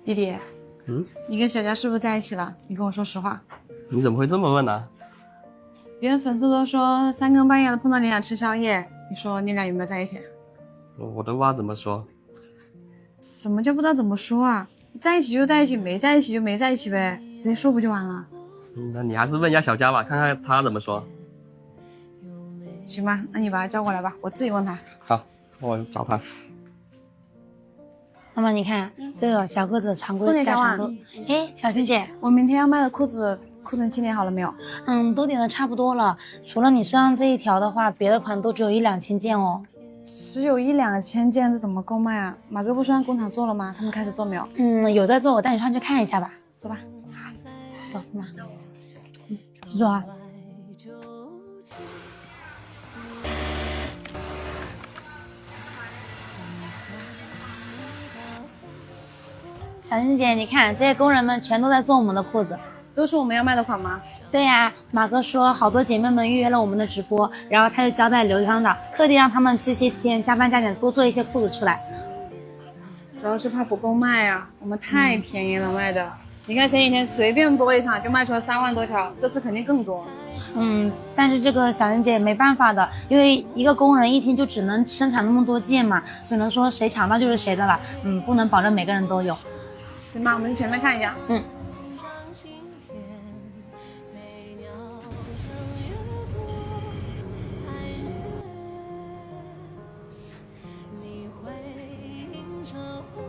弟弟，你跟小佳是不是在一起了？你跟我说实话。你怎么会这么问呢？别人粉丝都说三更半夜的碰到你俩吃宵夜，你说你俩有没有在一起？我的话怎么说？什么叫不知道怎么说啊？在一起就在一起，没在一起就没在一起呗，直接说不就完了？那你还是问一下小佳吧，看看她怎么说。行吧，那你把他叫过来吧，我自己问他。好，我找她。妈妈，你看这个小个子常规加长度。哎，小欣姐，我明天要卖的裤子库存清点好了没有？都点的差不多了，除了你身上这一条的话，别的款都只有1、2千件哦。只有1、2千件，这怎么够卖啊？马哥不是让工厂做了吗？他们开始做没有？有在做，我带你上去看一下吧。走吧。走，妈。走啊。小欣姐，你看这些工人们全都在做我们的裤子。都是我们要卖的款吗？对呀，马哥说好多姐妹们预约了我们的直播，然后他就交代刘厂长，特地让他们这些天加班加点多做一些裤子出来。主要是怕不够卖啊，我们太便宜了卖的。你看前几天随便播一场就卖出了3万多条，这次肯定更多。但是这个小欣姐没办法的，因为一个工人一天就只能生产那么多件嘛，只能说谁抢到就是谁的了。不能保证每个人都有。行吧，我们去前面看一下。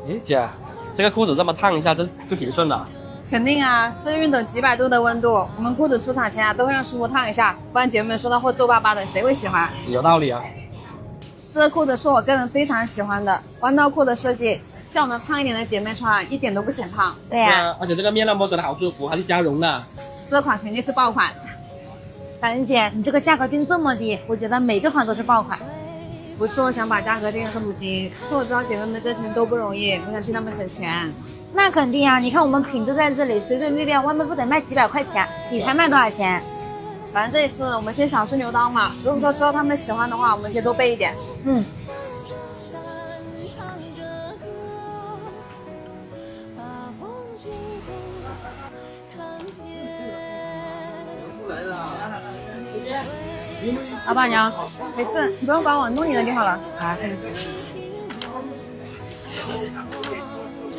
诶，姐，这个裤子这么烫一下，这就挺顺的。肯定啊，这熨斗几百度的温度，我们裤子出厂前啊都会让师傅烫一下，不然姐妹们收到货皱巴巴的，谁会喜欢？有道理啊。这个裤子是我个人非常喜欢的，弯刀裤的设计，像我们胖一点的姐妹穿一点都不显胖。对呀，而且这个面料摸着的好舒服，还是加绒的。这款肯定是爆款。小欣姐，你这个价格定这么低，我觉得每个款都是爆款。不是我想把价格定这么低，是我知道姐妹们挣钱都不容易，我想替她们省钱。那肯定啊，你看我们品质在这里，随随便便外面不得卖几百块钱，你才卖多少钱？反正这一次我们先小试牛刀嘛，如果说之后他们喜欢的话，我们就多备一点。老板娘，没事，你不用管我，弄你的就好了。好。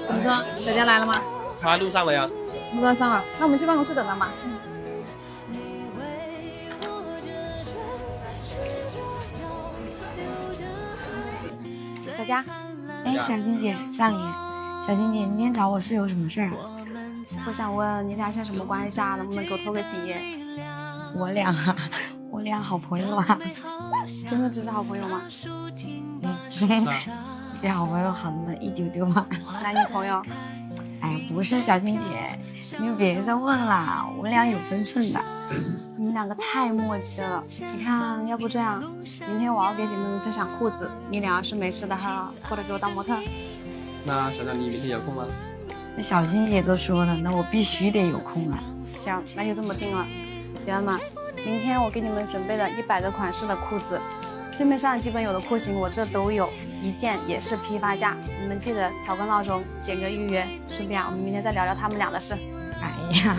怎么说，小佳来了吗？他在路上了呀。路上了，那我们去办公室等他吧。小佳，哎，小欣姐，上林。小欣姐，你今天找我是有什么事儿啊？我想问你俩现在什么关系啊？能不能给我透个底？我俩好朋友啊。真的只是好朋友吗？比好朋友好那么一丢丢吧。男女朋友？哎，不是小欣姐，你别再问了，我俩有分寸的。你们两个太默契了。你看，要不这样，明天我要给姐妹们分享裤子，你俩要是没事的话，过来给我当模特。那小佳，你明天有空吗？那小欣姐都说了，那我必须得有空啊。行，那就这么定了。姐妹们，明天我给你们准备了100个款式的裤子，市面上基本有的裤型我这都有，一件也是批发价。你们记得调个闹钟，点个预约，顺便我们明天再聊聊他们俩的事。哎呀。